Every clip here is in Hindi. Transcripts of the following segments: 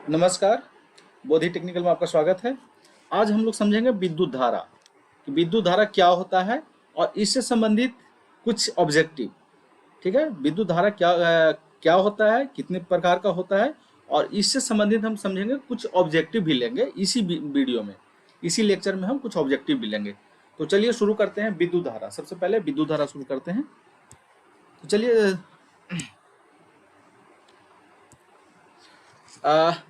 नमस्कार। बोधि टेक्निकल में आपका स्वागत है। आज हम लोग समझेंगे विद्युत धारा कि विद्युत धारा क्या होता है और इससे संबंधित कुछ ऑब्जेक्टिव। ठीक है, विद्युत धारा क्या होता है, कितने प्रकार का होता है और इससे संबंधित हम समझेंगे। कुछ ऑब्जेक्टिव भी लेंगे इसी वीडियो में, इसी लेक्चर में हम कुछ ऑब्जेक्टिव भी लेंगे। तो चलिए शुरू करते हैं। विद्युत धारा, सबसे पहले विद्युत धारा शुरू करते हैं। तो चलिए,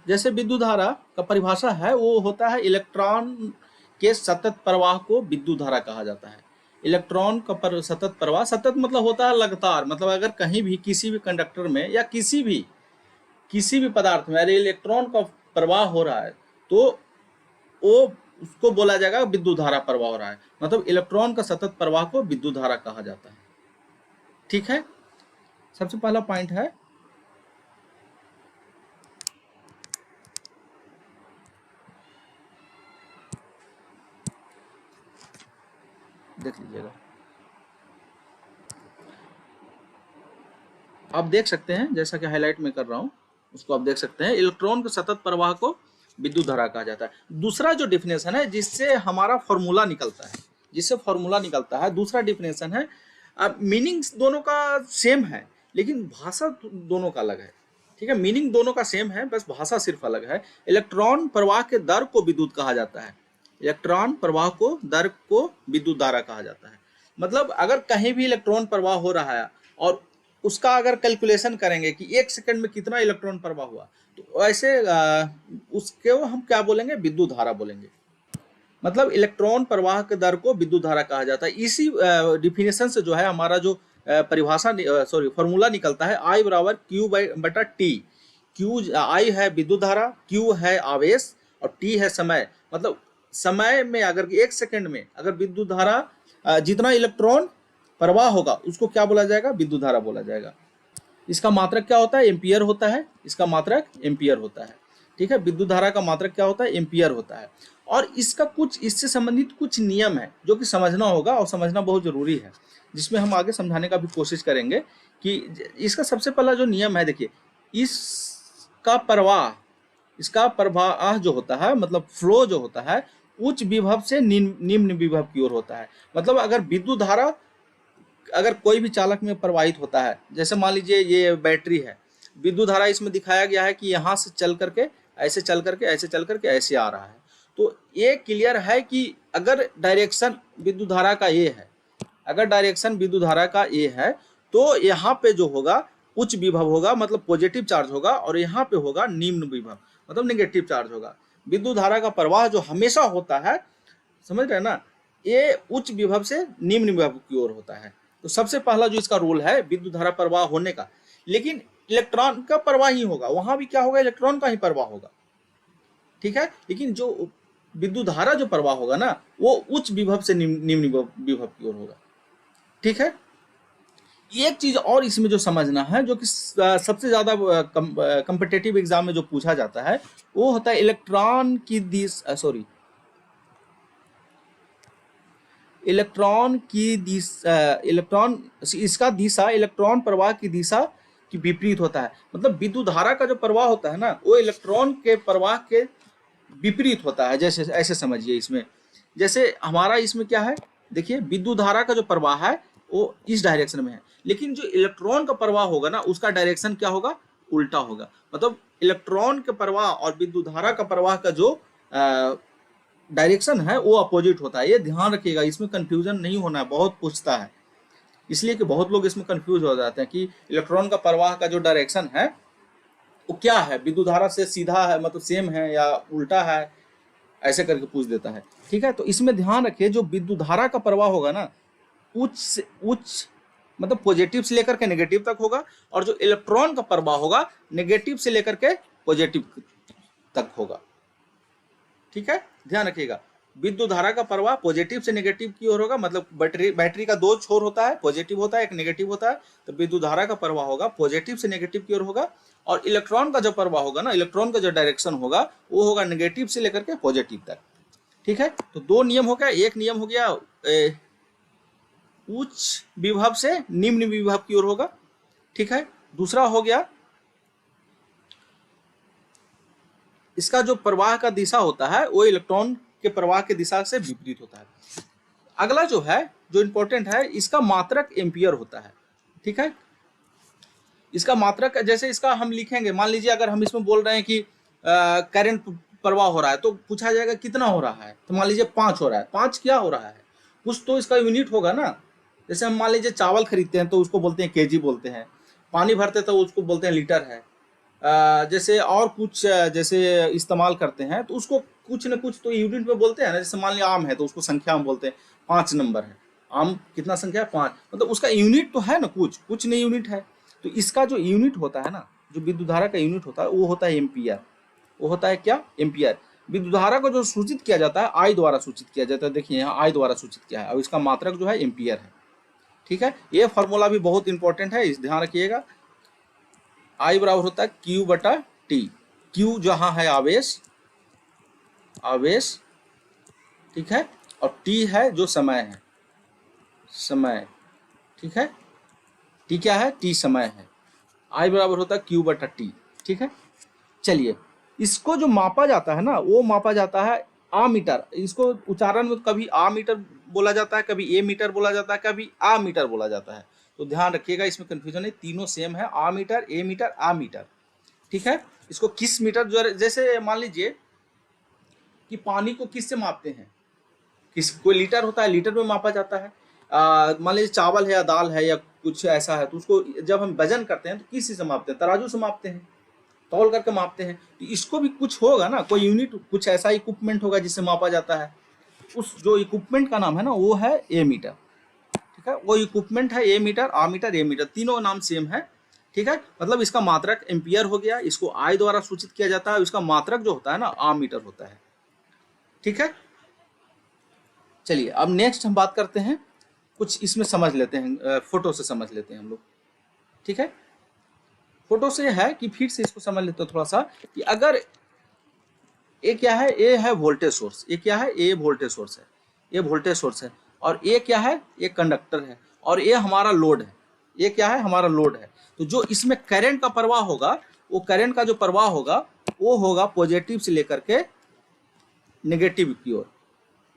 जैसे विद्युत धारा का परिभाषा है वो होता है इलेक्ट्रॉन के सतत प्रवाह को विद्युत धारा कहा जाता है। इलेक्ट्रॉन का सतत प्रवाह, सतत मतलब होता है लगातार, मतलब अगर कहीं भी किसी भी कंडक्टर में या किसी भी पदार्थ में अगर इलेक्ट्रॉन का प्रवाह हो रहा है तो वो उसको बोला जाएगा विद्युत धारा प्रवाह हो रहा है। मतलब इलेक्ट्रॉन का सतत प्रवाह को विद्युत धारा कहा जाता है। ठीक है, सबसे पहला पॉइंट है देख लीजिएगा, आप देख सकते हैं जैसा कि हाईलाइट में कर रहा हूँ उसको आप देख सकते हैं। इलेक्ट्रॉन के सतत प्रवाह को विद्युत धारा कहा जाता है। दूसरा जो डिफिनेशन है जिससे हमारा फॉर्मूला निकलता है, दूसरा डिफिनेशन है। मीनिंग्स दोनों का सेम है लेकिन भाषा दोनों का अलग है। ठीक है, मीनिंग दोनों का सेम है, बस भाषा सिर्फ अलग है। इलेक्ट्रॉन प्रवाह के दर को विद्युत कहा जाता है। इलेक्ट्रॉन प्रवाह को दर को विद्युत धारा कहा जाता है। मतलब अगर कहीं भी इलेक्ट्रॉन प्रवाह हो रहा है और उसका अगर कैलकुलेशन करेंगे कि एक सेकंड में कितना इलेक्ट्रॉन प्रवाह हुआ, तो ऐसे उसके हम क्या बोलेंगे, विद्युत धारा बोलेंगे। मतलब इलेक्ट्रॉन प्रवाह के दर को विद्युत धारा कहा जाता है। इसी डिफिनेशन से जो है हमारा जो परिभाषा फॉर्मूला निकलता है, I बराबर Q बटा T। Q I है विद्युत धारा, Q है आवेश और T है समय। मतलब समय में अगर एक सेकंड में अगर विद्युत धारा जितना इलेक्ट्रॉन प्रवाह होगा उसको क्या बोला जाएगा, विद्युत धारा बोला जाएगा। इसका मात्रक क्या होता है, एम्पियर होता है। इसका मात्रक एम्पियर होता है। ठीक है, विद्युत धारा का मात्रक क्या होता है, एम्पियर होता है। और इसका कुछ इससे संबंधित कुछ नियम है जो कि समझना होगा और समझना बहुत जरूरी है, जिसमें हम आगे समझाने का भी कोशिश करेंगे। कि इसका सबसे पहला जो नियम है, देखिए, इसका प्रवाह जो होता है, मतलब फ्लो जो होता है, उच्च विभव से निम्न विभव की ओर होता है। मतलब अगर विद्युत धारा अगर कोई भी चालक में प्रवाहित होता है, जैसे मान लीजिए ये बैटरी है, विद्युत धारा इसमें दिखाया गया है कि यहाँ से चल करके ऐसे चल करके ऐसे चल करके ऐसे आ रहा है। तो ये क्लियर है कि अगर डायरेक्शन विद्युत धारा का ये है, अगर डायरेक्शन विद्युत धारा का ये है तो यहाँ पे जो होगा उच्च विभव होगा, मतलब पॉजिटिव चार्ज होगा, और यहाँ पे होगा निम्न विभव, मतलब नेगेटिव चार्ज होगा। विद्युत धारा का प्रवाह जो हमेशा होता है, समझ रहे हैं ना, ये उच्च विभव से निम्न विभव की ओर होता है। तो सबसे पहला जो इसका रूल है विद्युत धारा प्रवाह होने का, लेकिन इलेक्ट्रॉन का प्रवाह ही होगा, वहां भी क्या होगा, इलेक्ट्रॉन का ही प्रवाह होगा। ठीक है, लेकिन जो विद्युत धारा जो प्रवाह होगा ना, वो उच्च विभव से निम्न विभव की ओर होगा। ठीक है, एक चीज और इसमें जो समझना है, जो कि सबसे ज्यादा कम्पिटेटिव एग्जाम में जो पूछा जाता है, वो होता है इलेक्ट्रॉन की इसका दिशा इलेक्ट्रॉन प्रवाह की दिशा की विपरीत होता है। मतलब विद्युत धारा का जो प्रवाह होता है ना, वो इलेक्ट्रॉन के प्रवाह के विपरीत होता है। जैसे ऐसे समझिए, इसमें जैसे हमारा इसमें क्या है, देखिए, विद्युत धारा का जो प्रवाह है वो इस डायरेक्शन में है, लेकिन जो इलेक्ट्रॉन का प्रवाह होगा ना, उसका डायरेक्शन क्या होगा, उल्टा होगा। मतलब इलेक्ट्रॉन के प्रवाह और विद्युत धारा का प्रवाह का जो डायरेक्शन है वो अपोजिट होता है। ये ध्यान रखिएगा, इसमें कंफ्यूजन नहीं होना है, बहुत पूछता है, इसलिए कि बहुत लोग इसमें कंफ्यूज हो जाते हैं कि इलेक्ट्रॉन का प्रवाह का जो डायरेक्शन है वो क्या है, विद्युत धारा से सीधा है, मतलब सेम है, या उल्टा है, ऐसे करके पूछ देता है। ठीक है, तो इसमें ध्यान रखिए, जो विद्युत धारा का प्रवाह होगा ना, उच्च से उच्च, मतलब पॉजिटिव से लेकर के नेगेटिव तक होगा, और जो इलेक्ट्रॉन का प्रवाह होगा नेगेटिव से लेकर के पॉजिटिव तक होगा। ठीक है, ध्यान रखिएगा, विद्युत धारा का प्रवाह पॉजिटिव से नेगेटिव की ओर होगा। मतलब बैटरी का दो छोर होता है, पॉजिटिव होता है, एक नेगेटिव होता है। तो विद्युत धारा का प्रवाह होगा पॉजिटिव से नेगेटिव की ओर होगा, और इलेक्ट्रॉन का जो प्रवाह होगा ना, इलेक्ट्रॉन का जो डायरेक्शन होगा वो होगा नेगेटिव से लेकर के पॉजिटिव तक। ठीक है, तो दो नियम हो गया। एक नियम हो गया उच्च विभव से निम्न विभव की ओर होगा। ठीक है, दूसरा हो गया इसका जो प्रवाह का दिशा होता है वो इलेक्ट्रॉन के प्रवाह की दिशा से विपरीत होता है। अगला जो है, जो इंपॉर्टेंट है, इसका मात्रक एम्पियर होता है। ठीक है, इसका मात्रक जैसे इसका हम लिखेंगे, मान लीजिए अगर हम इसमें बोल रहे हैं कि करंट प्रवाह हो रहा है तो पूछा जाएगा कितना हो रहा है, तो मान लीजिए 5 हो रहा है। 5 क्या हो रहा है, कुछ तो इसका यूनिट होगा ना। जैसे हम मान लीजिए चावल खरीदते हैं तो उसको बोलते हैं केजी बोलते हैं, पानी भरते तो उसको बोलते हैं लीटर है। जैसे और कुछ जैसे इस्तेमाल करते हैं तो उसको कुछ न कुछ तो यूनिट में बोलते हैं ना। जैसे मान लिया आम है तो उसको संख्या में बोलते हैं, 5 नंबर है, आम कितना संख्या है 5, मतलब उसका यूनिट तो है ना, कुछ नहीं यूनिट है। तो इसका जो यूनिट होता है ना, जो विद्युत धारा का यूनिट होता है वो होता है एम्पियर। वो होता है क्या, एम्पियर। विद्युत धारा को जो सूचित किया जाता है आई द्वारा सूचित किया जाता है। देखिए यहाँ आई द्वारा सूचित किया है और इसका मात्रक जो है एम्पियर है। ठीक है, ये फॉर्मूला भी बहुत इंपॉर्टेंट है, इस ध्यान रखिएगा। आई बराबर होता है क्यू बटा टी। क्यू जहां है आवेश, ठीक है, और टी है जो समय है, समय। ठीक है, टी क्या है, टी समय है। आई बराबर होता है क्यू बटा टी। ठीक है, चलिए इसको जो मापा जाता है ना वो मापा जाता है आमीटर। इसको उच्चारण में कभी आमीटर बोला जाता है, कभी ए मीटर बोला जाता है, कभी आ मीटर बोला जाता है। तो ध्यान रखिएगा, इसमें कंफ्यूजन है, तीनों सेम है, आ मीटर, ए मीटर, आ मीटर। ठीक है, इसको किस मीटर, जो जैसे मान लीजिए कि पानी को किस से मापते हैं, किस, कोई लीटर होता है, लीटर में मापा जाता है। मान लीजिए चावल है या दाल है या कुछ ऐसा है तो उसको जब हम वजन करते हैं तो किस चीज से मापते हैं, तराजू से मापते हैं, तौल करके मापते हैं। तो इसको भी कुछ होगा ना, कोई यूनिट, कुछ ऐसा इक्विपमेंट होगा जिससे मापा जाता है। उस जो इक्विपमेंट का नाम है ना वो है ए मीटर। ठीक है, वो इक्विपमेंट है ए मीटर, आ मीटर, ए मीटर, तीनों नाम सेम है। ठीक है, मतलब इसका मात्रक एम्पियर हो गया, इसको आई द्वारा सूचित किया जाता है, इसका मात्रक जो होता है ना आ मीटर होता है। ठीक है, चलिए अब नेक्स्ट हम बात करते हैं, कुछ इसमें समझ लेते हैं, फोटो से समझ लेते हैं हम लोग। ठीक है, फोटो से है कि फिर से इसको समझ लेते हैं थोड़ा सा, कि अगर ए क्या है, ए है वोल्टेज सोर्स, ए क्या है, ए वोल्टेज सोर्स है, ये वोल्टेज सोर्स है, और ए क्या है, ये कंडक्टर है, और ये हमारा लोड है, ये क्या है, हमारा लोड है। तो जो इसमें करंट का प्रवाह होगा, वो करंट का जो प्रवाह होगा वो होगा पॉजिटिव से लेकर के नेगेटिव की ओर।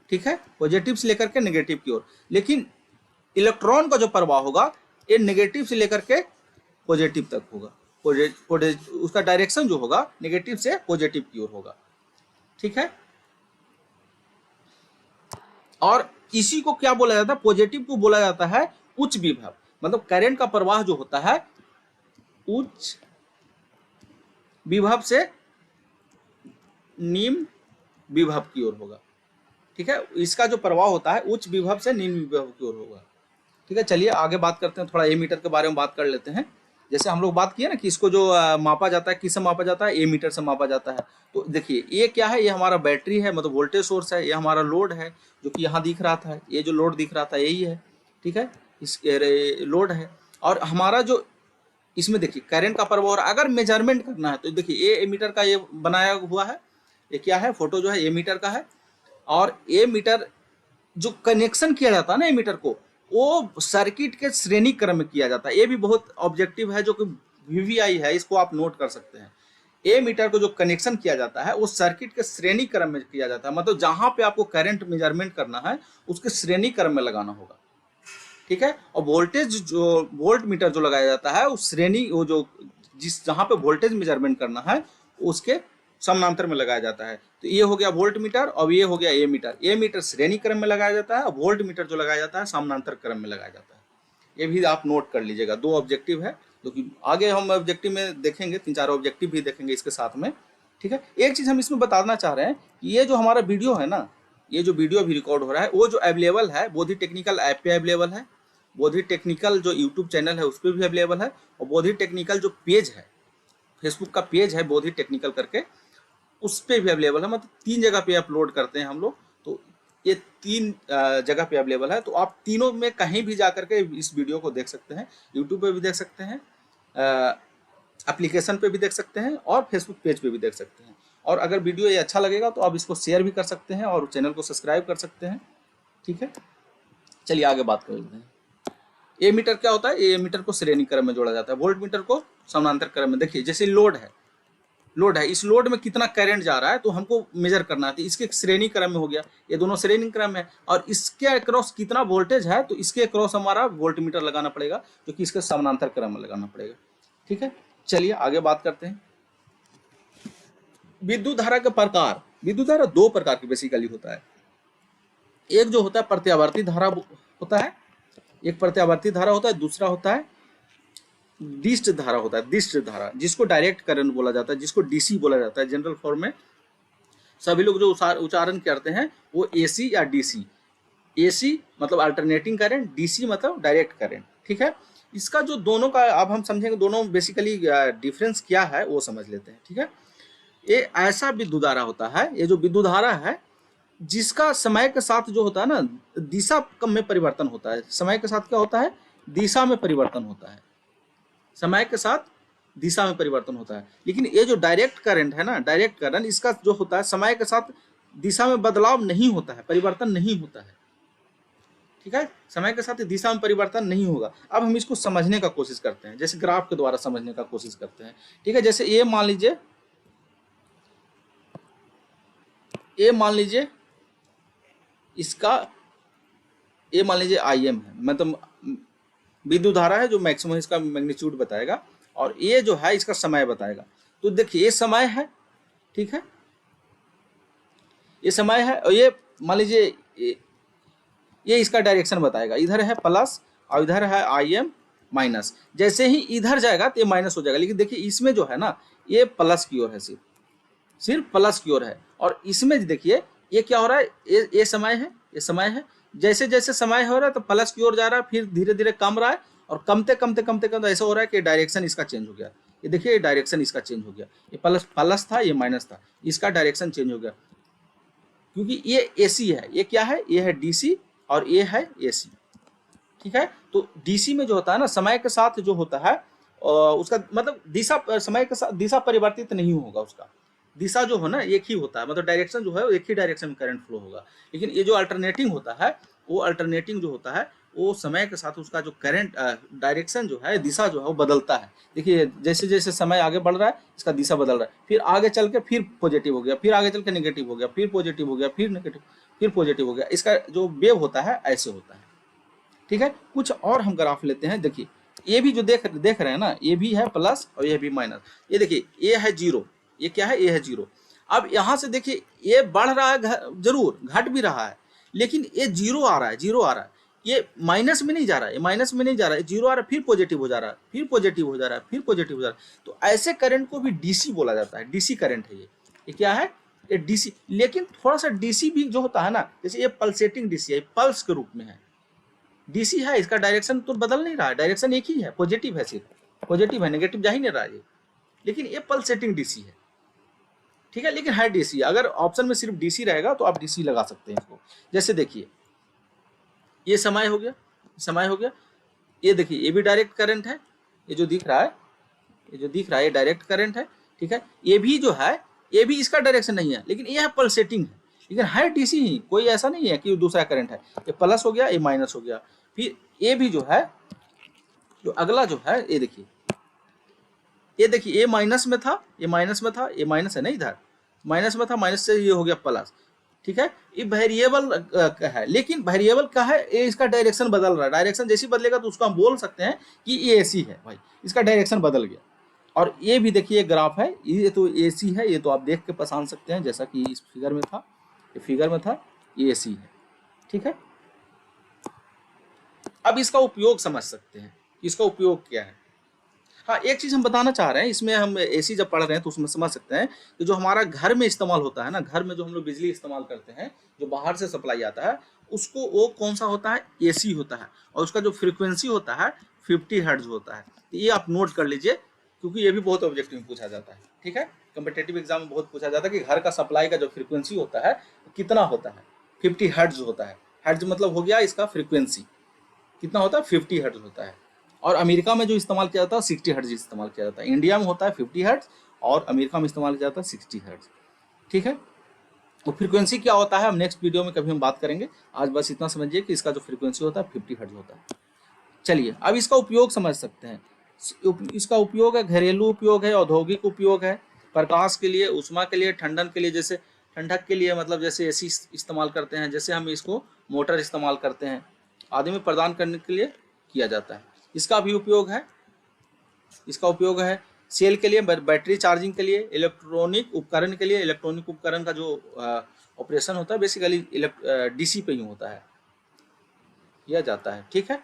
ठीक है, पॉजिटिव से लेकर के नेगेटिव की ओर। लेकिन इलेक्ट्रॉन का जो प्रवाह होगा ये नेगेटिव से लेकर के पॉजिटिव तक होगा, उसका डायरेक्शन जो होगा नेगेटिव से पॉजिटिव की ओर होगा। ठीक है, और इसी को क्या बोला जाता है, पॉजिटिव को बोला जाता है उच्च विभव। मतलब करंट का प्रवाह जो होता है उच्च विभव से निम्न विभव की ओर होगा। ठीक है, इसका जो प्रवाह होता है उच्च विभव से निम्न विभव की ओर होगा। ठीक है, चलिए आगे बात करते हैं, थोड़ा ए मीटर के बारे में बात कर लेते हैं। जैसे हम लोग बात किए ना कि इसको जो मापा जाता है, किससे मापा जाता है, ए मीटर से मापा जाता है। तो देखिए ये क्या है, ये हमारा बैटरी है, मतलब वोल्टेज सोर्स है, ये हमारा लोड है जो कि यहाँ दिख रहा था, ये जो लोड दिख रहा था यही है। ठीक है, इस लोड है, और हमारा जो इसमें देखिए करंट का प्रवाह, और अगर मेजरमेंट करना है तो देखिए ए मीटर का ये बनाया हुआ है, ये क्या है, फोटो जो है ए मीटर का है। और ए मीटर जो कनेक्शन किया जाता है ना ए मीटर को, वो सर्किट के श्रेणी क्रम में किया जाता है। ये भी बहुत ऑब्जेक्टिव है जो कि वीवीआई है, इसको आप नोट कर सकते हैं। ए मीटर को जो कनेक्शन किया जाता है वो सर्किट के श्रेणी क्रम में किया जाता है, मतलब जहां पे आपको करंट मेजरमेंट करना है उसके श्रेणी क्रम में लगाना होगा। ठीक है, और वोल्टेज जो वोल्ट मीटर जो लगाया जाता है उस श्रेणी, वो जो जिस जहां पे वोल्टेज मेजरमेंट करना है उसके समानांतर में लगाया जाता है। तो ये हो गया वोल्ट मीटर और ये हो गया ए मीटर। ए मीटर श्रेणी क्रम में लगाया जाता है और वोल्ट मीटर जो लगाया जाता है समानांतर क्रम में लगाया जाता है। ये भी आप नोट कर लीजिएगा, 2 ऑब्जेक्टिव है जो कि आगे हम ऑब्जेक्टिव में देखेंगे, 3-4 ऑब्जेक्टिव भी देखेंगे इसके साथ में। ठीक है, एक चीज हम इसमें बताना चाह रहे हैं कि ये जो हमारा वीडियो है ना, ये जो वीडियो भी रिकॉर्ड हो रहा है वो जो अवेलेबल है बोधि टेक्निकल ऐप पे अवेलेबल है, बोधि टेक्निकल जो यूट्यूब चैनल है उस पर भी अवेलेबल है, और बोधि टेक्निकल जो पेज है, फेसबुक का पेज है बोधि टेक्निकल करके, उस पर भी अवेलेबल है। मतलब 3 जगह पे अपलोड करते हैं हम लोग, तो ये 3 जगह पे अवेलेबल है। तो आप तीनों में कहीं भी जा करके इस वीडियो को देख सकते हैं, यूट्यूब पे भी देख सकते हैं, एप्लीकेशन पे भी देख सकते हैं, और फेसबुक पेज पे भी देख सकते हैं। और अगर वीडियो ये अच्छा लगेगा तो आप इसको शेयर भी कर सकते हैं और चैनल को सब्सक्राइब कर सकते हैं। ठीक है, चलिए आगे बात कर लेते हैं। ए मीटर क्या होता है, ए मीटर को श्रेणी क्रम में जोड़ा जाता है, वोल्ट मीटर को समानांतर क्रम में। देखिए जैसे लोड है, लोड है, इस लोड में कितना करंट जा रहा है तो हमको मेजर करना है। तो इसके श्रेणी क्रम में हो गया, ये दोनों श्रेणी क्रम में, और इसके अक्रॉस कितना वोल्टेज है तो इसके अक्रॉस हमारा वोल्टमीटर लगाना पड़ेगा, जो कि इसके समानांतर क्रम में लगाना पड़ेगा। ठीक है, चलिए आगे बात करते हैं। विद्युत धारा के प्रकार, विद्युत धारा दो प्रकार की बेसिकली होता है। एक जो होता है प्रत्यावर्ती धारा होता है, एक प्रत्यावर्ती धारा होता है, दूसरा होता है दिष्ट धारा होता है, दिष्ट धारा, जिसको डायरेक्ट करंट बोला जाता है, जिसको डीसी बोला जाता है। जनरल फॉर्म में सभी लोग जो उच्चारण करते हैं वो एसी या डीसी। एसी मतलब अल्टरनेटिंग करंट, डीसी मतलब डायरेक्ट करंट। ठीक है, इसका जो दोनों का अब हम समझेंगे, दोनों बेसिकली डिफरेंस क्या है वो समझ लेते हैं। ठीक है, ये ऐसा विद्युत धारा होता है, ये जो विद्युत धारा है जिसका समय के साथ जो होता है ना दिशा में परिवर्तन होता है। समय के साथ क्या होता है, दिशा में परिवर्तन होता है, समय के साथ दिशा में परिवर्तन होता है। लेकिन ये जो डायरेक्ट करंट है ना, डायरेक्ट करंट, इसका जो होता है समय के साथ दिशा में बदलाव नहीं होता है, परिवर्तन नहीं होता है। ठीक है, समय के साथ दिशा में परिवर्तन नहीं होगा। अब हम इसको समझने का कोशिश करते हैं, जैसे ग्राफ के द्वारा समझने का कोशिश करते हैं। ठीक है, जैसे ये मान लीजिए, ये मान लीजिए इसका, ये मान लीजिए IM है, मतलब विद्युत धारा है जो मैक्सिमम इसका मैग्नीट्यूड बताएगा, और ये जो है इसका समय बताएगा। तो देखिए ये समय है, ठीक है, ये समय है, और ये मान लीजिए ये इसका डायरेक्शन बताएगा, इधर है प्लस और इधर है IM माइनस। जैसे ही इधर जाएगा तो ये माइनस हो जाएगा, लेकिन देखिए इसमें जो है ना ये प्लस की ओर है, सिर्फ प्लस की ओर है। और इसमें देखिए ये क्या हो रहा है, ये समय है, ये समय है। जैसे जैसे समय हो रहा है तो प्लस की ओर जा रहा है, फिर धीरे धीरे कम रहा है, और कमते कमते कमते कमते ऐसा हो रहा है कि डायरेक्शन इसका चेंज हो गया। ये देखिए डायरेक्शन इसका चेंज हो गया, ये प्लस था, ये माइनस था, इसका डायरेक्शन चेंज हो गया, क्योंकि ये AC है, ये क्या है, ये है DC और ये है AC। ठीक है, तो DC में जो होता है ना समय के साथ जो होता है उसका मतलब दिशा, समय के साथ दिशा परिवर्तित नहीं होगा, उसका दिशा जो हो ना एक ही होता है, मतलब डायरेक्शन जो है एक ही डायरेक्शन में करंट फ्लो होगा। लेकिन ये जो अल्टरनेटिंग होता है, वो अल्टरनेटिंग जो होता है वो समय के साथ उसका जो करंट डायरेक्शन जो है, दिशा जो है वो बदलता है। देखिए जैसे जैसे समय आगे बढ़ रहा है इसका दिशा बदल रहा है, फिर आगे चल के फिर पॉजिटिव हो गया, फिर आगे चल के नेगेटिव हो गया, फिर पॉजिटिव हो गया, फिर नेगेटिव, फिर पॉजिटिव हो गया। इसका जो वेव होता है ऐसे होता है। ठीक है, कुछ और हम ग्राफ लेते हैं। देखिए ये भी जो देख रहे हैं ना, ये भी है प्लस और ये भी माइनस। ये देखिए ये है 0, ये क्या है, ये है 0। अब यहाँ से देखिए ये बढ़ रहा है, जरूर घट भी रहा है, लेकिन ये 0 आ रहा है, 0 आ रहा है, ये माइनस में नहीं जा रहा है, ये माइनस में नहीं जा रहा है, 0 आ रहा है, फिर पॉजिटिव हो जा रहा है, फिर पॉजिटिव हो जा रहा है, फिर पॉजिटिव हो जा रहा है। तो ऐसे करंट को भी DC बोला जाता है, DC करंट है ये क्या है, ये DC। लेकिन थोड़ा सा DC भी जो होता है ना, जैसे ये पल्सेटिंग DC है, पल्स के रूप में है, DC है, इसका डायरेक्शन तो बदल नहीं रहा है, डायरेक्शन एक ही है, पॉजिटिव है, सिर्फ पॉजिटिव है, नेगेटिव जा ही नहीं रहा है, लेकिन ये पल्सेटिंग DC है। ठीक है, लेकिन है DC। अगर ऑप्शन में सिर्फ DC रहेगा तो आप DC लगा सकते हैं इसको। जैसे देखिए ये समय हो गया, समय हो गया, ये देखिए ये भी डायरेक्ट करंट है, ये जो दिख रहा है, ये जो दिख रहा है ये डायरेक्ट करंट है। ठीक है, ये भी जो है ये भी इसका डायरेक्शन नहीं है, लेकिन ये है पल्सेटिंग है, लेकिन है DC ही, कोई ऐसा नहीं है कि दूसरा करंट है। ये प्लस हो गया, ये माइनस हो गया। फिर ये भी जो है, जो अगला जो है, ये देखिए, ये देखिए ये माइनस में था, ये माइनस में था, ये माइनस है ना, इधर माइनस में था, माइनस से ये हो गया प्लस। ठीक है, ये वेरिएबल है, लेकिन वेरिएबल का है, ये इसका डायरेक्शन बदल रहा है, डायरेक्शन जैसी बदलेगा तो उसको हम बोल सकते हैं कि ये AC है भाई, इसका डायरेक्शन बदल गया। और ये भी देखिए ग्राफ है, ये तो AC है, ये तो आप देख के पहचान सकते हैं, जैसा कि इस फिगर में था, ये फिगर में था, ये AC है। ठीक है, अब इसका उपयोग समझ सकते हैं, इसका उपयोग क्या है। हाँ, एक चीज़ हम बताना चाह रहे हैं, इसमें हम AC जब पढ़ रहे हैं तो उसमें समझ सकते हैं कि जो हमारा घर में इस्तेमाल होता है ना, घर में जो हम लोग बिजली इस्तेमाल करते हैं, जो बाहर से सप्लाई आता है, उसको वो कौन सा होता है, AC होता है, और उसका जो फ्रीक्वेंसी होता है 50 हर्ट्ज होता है। तो ये आप नोट कर लीजिए, क्योंकि ये भी बहुत ऑब्जेक्टिव में पूछा जाता है। ठीक है, कम्पिटेटिव एग्जाम में बहुत पूछा जाता है कि घर का सप्लाई का जो फ्रीक्वेंसी होता है कितना होता है, 50 हर्ट्ज होता है। हर्ट्ज मतलब हो गया इसका फ्रीक्वेंसी, कितना होता है, 50 हर्ट्ज होता है। और अमेरिका में जो इस्तेमाल किया जाता है 60 हर्ट्ज इस्तेमाल किया जाता है। इंडिया में होता है 50 हर्ट्ज और अमेरिका में इस्तेमाल किया जाता है 60 हर्ट्ज। ठीक है, तो फ्रीक्वेंसी क्या होता है हम नेक्स्ट वीडियो में कभी हम बात करेंगे। आज बस इतना समझिए कि इसका जो फ्रीक्वेंसी होता है 50 हर्ट्ज होता है। चलिए अब इसका उपयोग समझ सकते हैं। इसका उपयोग है, घरेलू उपयोग है, औद्योगिक उपयोग है, प्रकाश के लिए, ऊष्मा के लिए, ठंडन के लिए, जैसे ठंडक के लिए मतलब जैसे एसी इस्तेमाल करते हैं, जैसे हम इसको मोटर इस्तेमाल करते हैं, आदि में प्रदान करने के लिए किया जाता है। इसका भी उपयोग है, इसका उपयोग है सेल के लिए, बैटरी चार्जिंग के लिए, इलेक्ट्रॉनिक उपकरण के लिए। इलेक्ट्रॉनिक उपकरण का जो ऑपरेशन होता है बेसिकली डीसी पे ही होता है, किया जाता है। ठीक है,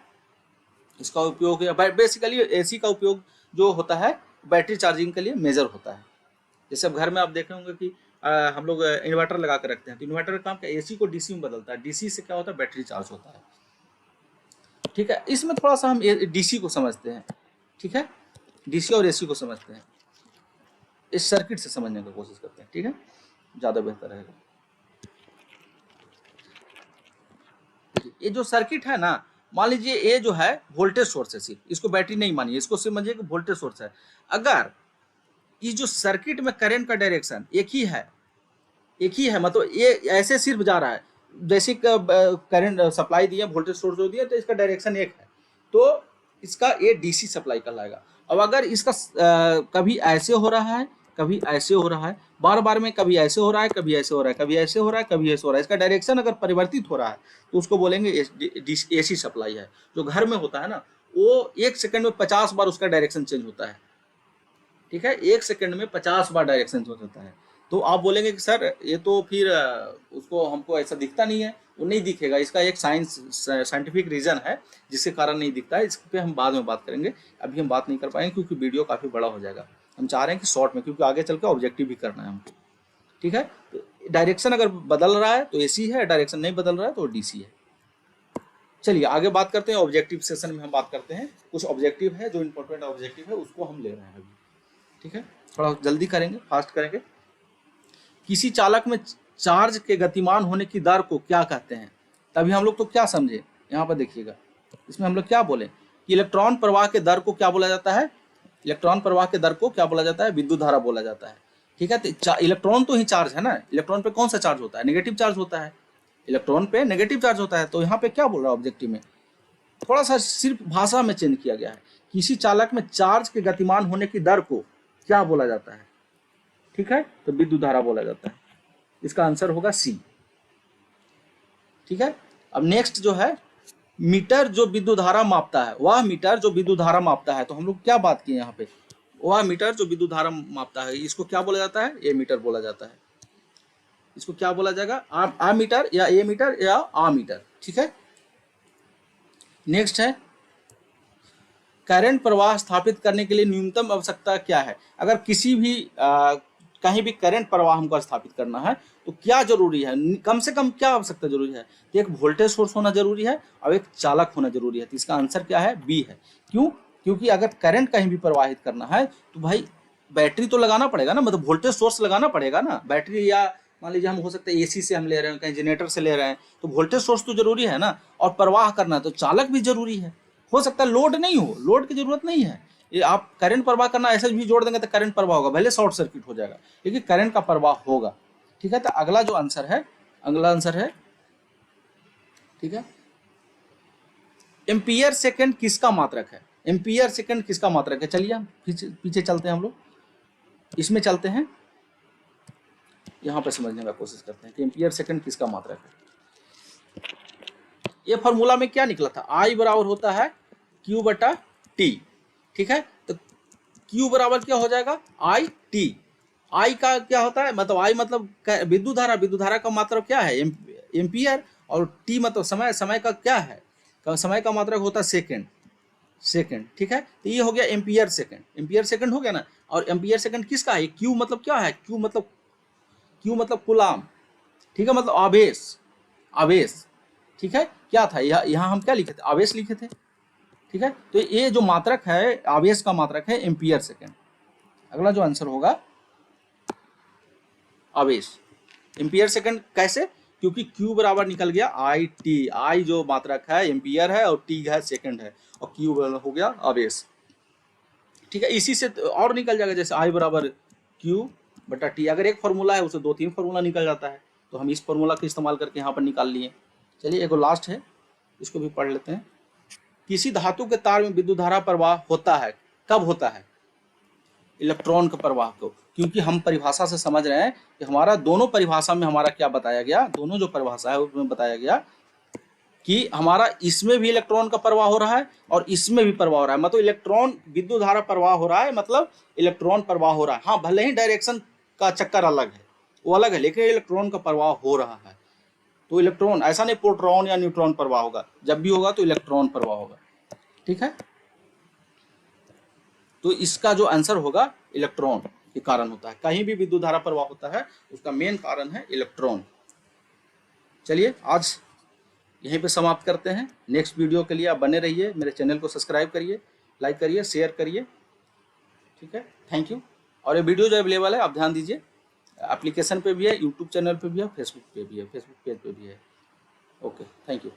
इसका उपयोग बेसिकली एसी का उपयोग जो होता है बैटरी चार्जिंग के लिए मेजर होता है। जैसे अब घर में आप देखे होंगे कि हम लोग इन्वर्टर लगा कर रखते हैं, तो इन्वर्टर का काम क्या, एसी को डीसी में बदलता है। डीसी से क्या होता है, बैटरी चार्ज होता है। ठीक है, इसमें थोड़ा सा हम डीसी को समझते हैं। ठीक है, डीसी और एसी को समझते हैं, इस सर्किट से समझने की कोशिश करते हैं। ठीक है, ज़्यादा बेहतर रहेगा। ये जो सर्किट है ना, मान लीजिए ये जो है वोल्टेज सोर्स है, सिर्फ इसको बैटरी नहीं मानिए, इसको समझिए कि वोल्टेज सोर्स है। अगर इस जो सर्किट में करंट का डायरेक्शन एक ही है मतलब ये ऐसे सिर्फ जा रहा है, जैसे करंट सप्लाई दिया, वोल्टेज सोर्स जो दिया, तो इसका डायरेक्शन एक है, तो इसका ये डीसी सप्लाई कहलाएगा। अब अगर इसका कभी ऐसे हो रहा है, कभी ऐसे हो रहा है, बार बार में कभी ऐसे हो रहा है, कभी ऐसे हो रहा है, कभी ऐसे हो रहा है, कभी ऐसे हो रहा है, इसका डायरेक्शन अगर परिवर्तित हो रहा है तो उसको बोलेंगे एसी सप्लाई है। जो घर में होता है ना, वो 1 सेकंड में 50 बार उसका डायरेक्शन चेंज होता है। ठीक है, 1 सेकंड में 50 बार डायरेक्शन चेंज होता है। तो आप बोलेंगे कि सर ये तो फिर उसको हमको ऐसा दिखता नहीं है। वो नहीं दिखेगा, इसका एक साइंटिफिक रीजन है जिसके कारण नहीं दिखता है। इस पे हम बाद में बात करेंगे, अभी हम बात नहीं कर पाएंगे क्योंकि वीडियो काफ़ी बड़ा हो जाएगा। हम चाह रहे हैं कि शॉर्ट में, क्योंकि आगे चल के ऑब्जेक्टिव भी करना है हमको। ठीक है, तो डायरेक्शन अगर बदल रहा है तो एसी है, डायरेक्शन नहीं बदल रहा है तो डीसी है। चलिए आगे बात करते हैं, ऑब्जेक्टिव सेशन में हम बात करते हैं। कुछ ऑब्जेक्टिव है जो इंपॉर्टेंट ऑब्जेक्टिव है उसको हम ले रहे हैं अभी। ठीक है, थोड़ा जल्दी करेंगे, फास्ट करेंगे। किसी चालक में चार्ज के गतिमान होने की दर को क्या कहते हैं? तभी हम लोग तो क्या समझे, यहाँ पर देखिएगा, इसमें हम लोग क्या बोले कि इलेक्ट्रॉन प्रवाह के दर को क्या बोला जाता है? इलेक्ट्रॉन प्रवाह के दर को क्या बोला जाता है? विद्युत धारा बोला जाता है। ठीक है, तो इलेक्ट्रॉन तो ही चार्ज है ना, इलेक्ट्रॉन पे कौन सा चार्ज होता है? नेगेटिव चार्ज होता है, इलेक्ट्रॉन पे नेगेटिव चार्ज होता है। तो यहाँ पे क्या बोल रहा है ऑब्जेक्टिव में, थोड़ा सा सिर्फ भाषा में चेंज किया गया है। किसी चालक में चार्ज के गतिमान होने की दर को क्या बोला जाता है? ठीक है, तो विद्युत धारा बोला जाता है। इसका आंसर होगा सी। ठीक है, अब नेक्स्ट जो है, मीटर जो विद्युत धारा मापता है, वह मीटर जो विद्युत धारा मापता है। तो हम लोग क्या बात किए यहाँ पे, वह मीटर जो विद्युत धारा मापता है, इसको क्या बोला जाता है? ए मीटर बोला जाता है। इसको क्या बोला जाएगा? आ मीटर या ए मीटर या आ मीटर। ठीक है, नेक्स्ट है, करंट प्रवाह स्थापित करने के लिए न्यूनतम आवश्यकता क्या है? अगर किसी भी कहीं भी करंट प्रवाह हमको स्थापित करना है तो क्या जरूरी है, कम से कम क्या आवश्यकता जरूरी है? तो एक वोल्टेज सोर्स होना जरूरी है और एक चालक होना जरूरी है। तो इसका आंसर क्या है? बी है। क्यों? क्योंकि अगर करंट कहीं भी प्रवाहित करना है तो भाई बैटरी तो लगाना पड़ेगा ना, मतलब वोल्टेज सोर्स लगाना पड़ेगा ना। बैटरी या मान लीजिए हम हो सकता है एसी से हम ले रहे हैं, कहीं जनरेटर से ले रहे हैं, तो वोल्टेज सोर्स तो जरूरी है ना। और प्रवाह करना है तो चालक भी जरूरी है। हो सकता है लोड नहीं हो, लोड की जरूरत नहीं है। ये आप करंट प्रवाह करना ऐसे भी जोड़ देंगे तो करंट प्रवाह होगा, भले शॉर्ट सर्किट हो जाएगा लेकिन करंट का प्रवाह होगा। ठीक है, तो अगला जो आंसर है, अगला आंसर है, ठीक है, एम्पियर सेकंड किसका मात्रक है? एम्पियर सेकंड किसका मात्रक है? चलिए हम पीछे चलते हैं, हम लोग इसमें चलते हैं, यहाँ पे समझने का कोशिश करते हैं कि एम्पियर सेकंड किसका मात्रक है। ये फॉर्मूला में क्या निकला था? आई बराबर होता है क्यू बटा टी। ठीक है, तो Q बराबर क्या हो जाएगा? I T. आई का क्या होता है, मतलब आई मतलब विद्युत धारा, विद्युत धारा का मात्रक क्या है? एम्पियर। और टी मतलब समय, समय का क्या है? समय का मात्रक होता है सेकंड, सेकंड। ठीक है, तो ये हो गया एम्पियर सेकंड, एम्पियर सेकंड हो गया ना। और एम्पियर सेकंड किसका है? Q मतलब क्या है? Q मतलब कूलाम। ठीक है, मतलब आवेश, आवेश। ठीक है, क्या था यहाँ हम क्या लिखे थे? आवेश लिखे थे। ठीक है, तो ये जो मात्रक है, आवेश का मात्रक है एम्पियर सेकंड। अगला जो आंसर होगा आवेश, एम्पियर सेकंड। कैसे? क्योंकि Q बराबर निकल गया आई टी। आई जो मात्रक है एम्पियर है और T है सेकंड है, और Q हो गया आवेश। ठीक है, इसी से और निकल जाएगा, जैसे आई बराबर Q बटा टी। अगर एक फॉर्मूला है उसे 2-3 फॉर्मूला निकल जाता है, तो हम इस फॉर्मूला का इस्तेमाल करके यहाँ पर निकाल लिए। चलिए एक लास्ट है, इसको भी पढ़ लेते हैं। किसी धातु के तार में विद्युत धारा प्रवाह होता है, कब होता है? इलेक्ट्रॉन के प्रवाह को, क्योंकि हम परिभाषा से समझ रहे हैं कि हमारा दोनों परिभाषा में हमारा क्या बताया गया, दोनों जो परिभाषा है उसमें बताया गया कि हमारा इसमें भी इलेक्ट्रॉन का प्रवाह हो रहा है और इसमें भी प्रवाह हो रहा है, मतलब इलेक्ट्रॉन विद्युत धारा प्रवाह हो रहा है, मतलब इलेक्ट्रॉन प्रवाह हो रहा है। हाँ, भले ही डायरेक्शन का चक्कर अलग है, वो अलग है, लेकिन इलेक्ट्रॉन का प्रवाह हो रहा है। तो इलेक्ट्रॉन, ऐसा नहीं प्रोटॉन या न्यूट्रॉन प्रवाह होगा, जब भी होगा तो इलेक्ट्रॉन प्रवाह होगा। ठीक है, तो इसका जो आंसर होगा इलेक्ट्रॉन के कारण होता है। कहीं भी विद्युत धारा प्रवाह होता है उसका मेन कारण है इलेक्ट्रॉन। चलिए आज यहीं पे समाप्त करते हैं। नेक्स्ट वीडियो के लिए आप बने रहिए, मेरे चैनल को सब्सक्राइब करिए, लाइक करिए, शेयर करिए। ठीक है, थैंक यू। और ये वीडियो जो अवेलेबल है आप ध्यान दीजिए, एप्लीकेशन पे भी है, यूट्यूब चैनल पे भी है, फेसबुक पे भी है, फेसबुक पेज पे भी है। Okay, thank you.